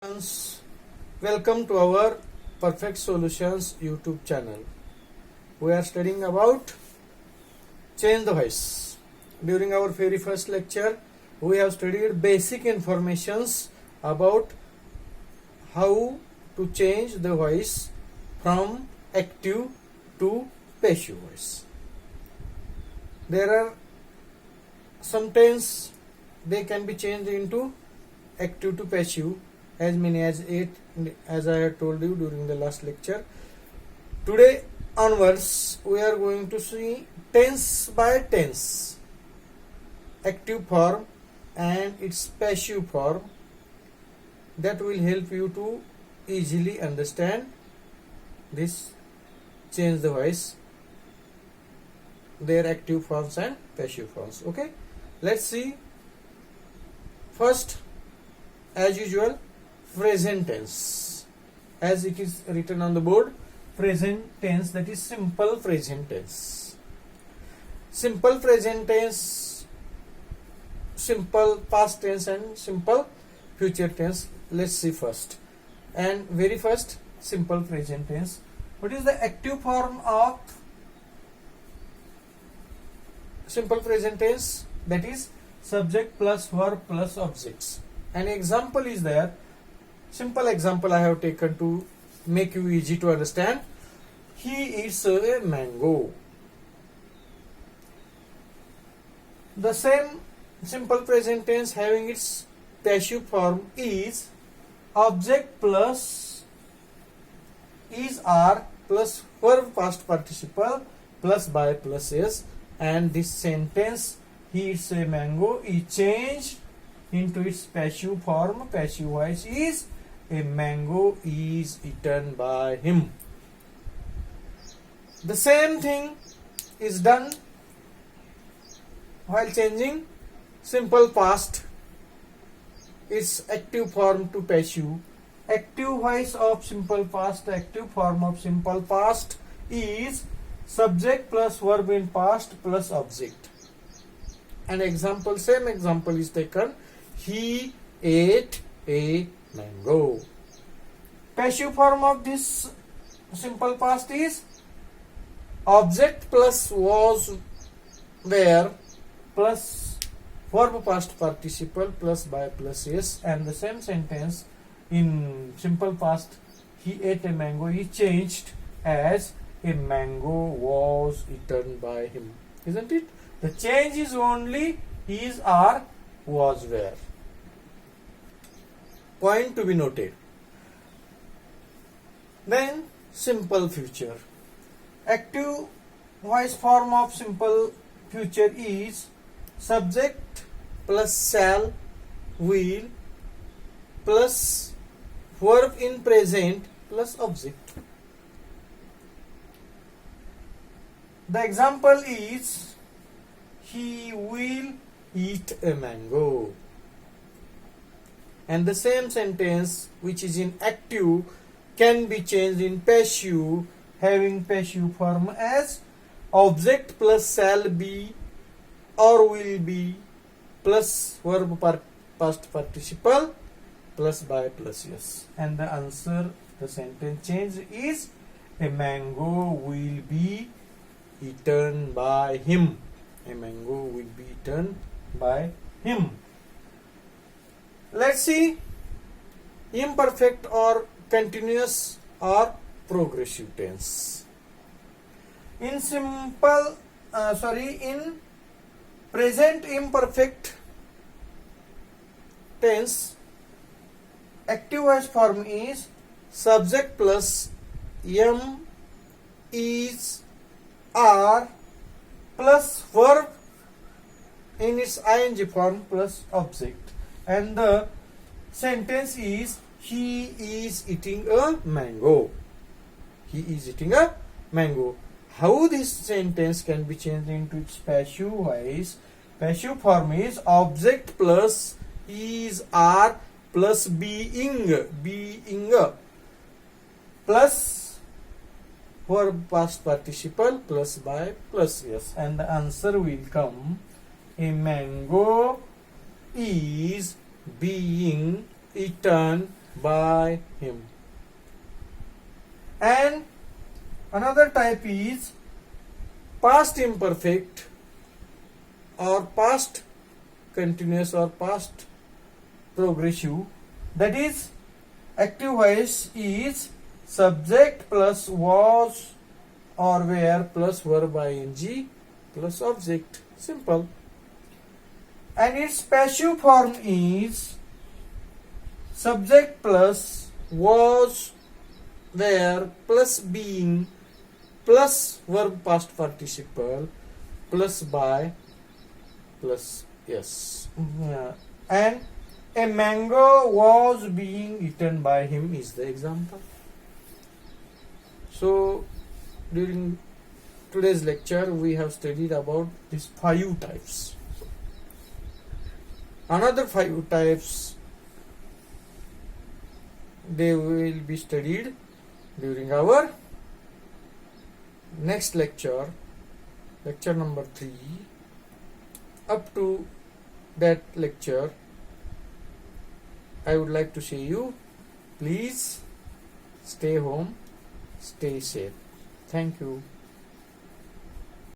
Friends, welcome to our Perfect Solutions YouTube channel. We are studying about change the voice. During our very first lecture, we have studied basic informations about how to change the voice from active to passive voice. There are sometimes they can be changed into active to passive, as many as 8, as I had told you during the last lecture. Today onwards we are going to see tense by tense, active form and its passive form. That will help you to easily understand this change the voice, their active forms and passive forms. Okay, let's see. First, as usual, present tense, as it is written on the board. Present tense, that is simple present tense. Simple present tense, simple past tense and simple future tense. Let's see first. And very first, simple present tense. What is the active form of simple present tense? That is subject plus verb plus objects. An example is there. Simple example I have taken to make you easy to understand. He eats a mango. The same simple present tense having its passive form is object plus is are plus verb past participle plus by plus is, and this sentence he eats a mango is changed into its passive form. Passive voice is a mango is eaten by him. The same thing is done while changing simple past, its active form to passive. Active voice of simple past, active form of simple past is subject plus verb in past plus object. An example, same example is taken. He ate a mango. Passive form of this simple past is object plus was were plus verb past participle plus by plus is, and the same sentence in simple past he ate a mango is changed as a mango was eaten by him. Isn't it? The change is only is, are, was, were. Point to be noted. Then simple future. Active voice form of simple future is subject plus shall, will plus verb in present plus object. The example is he will eat a mango. And the same sentence which is in active can be changed in passive, having passive form as object plus shall be or will be plus verb past participle plus by plus yes. And the answer, the sentence change is a mango will be eaten by him. A mango will be eaten by him. Let's see imperfect or continuous or progressive tense. In present imperfect tense, active voice form is subject plus am, is, are plus verb in its ing form plus object, and the sentence is he is eating a mango. He is eating a mango. How this sentence can be changed into its passive voice? Passive form is object plus is, are plus being plus verb past participle plus by plus yes, and the answer will come a mango is being eaten by him. And another type is past imperfect or past continuous or past progressive. That is, active voice is subject plus was or were plus verb ing plus object. Simple. And its passive form is subject plus was were plus being plus verb past participle plus by plus yes. And a mango was being eaten by him is the example. So during today's lecture we have studied about these 5 types. Another 5 types they will be studied during our next lecture, lecture number 3. Up to that lecture, I would like to say you, please stay home, stay safe. Thank you.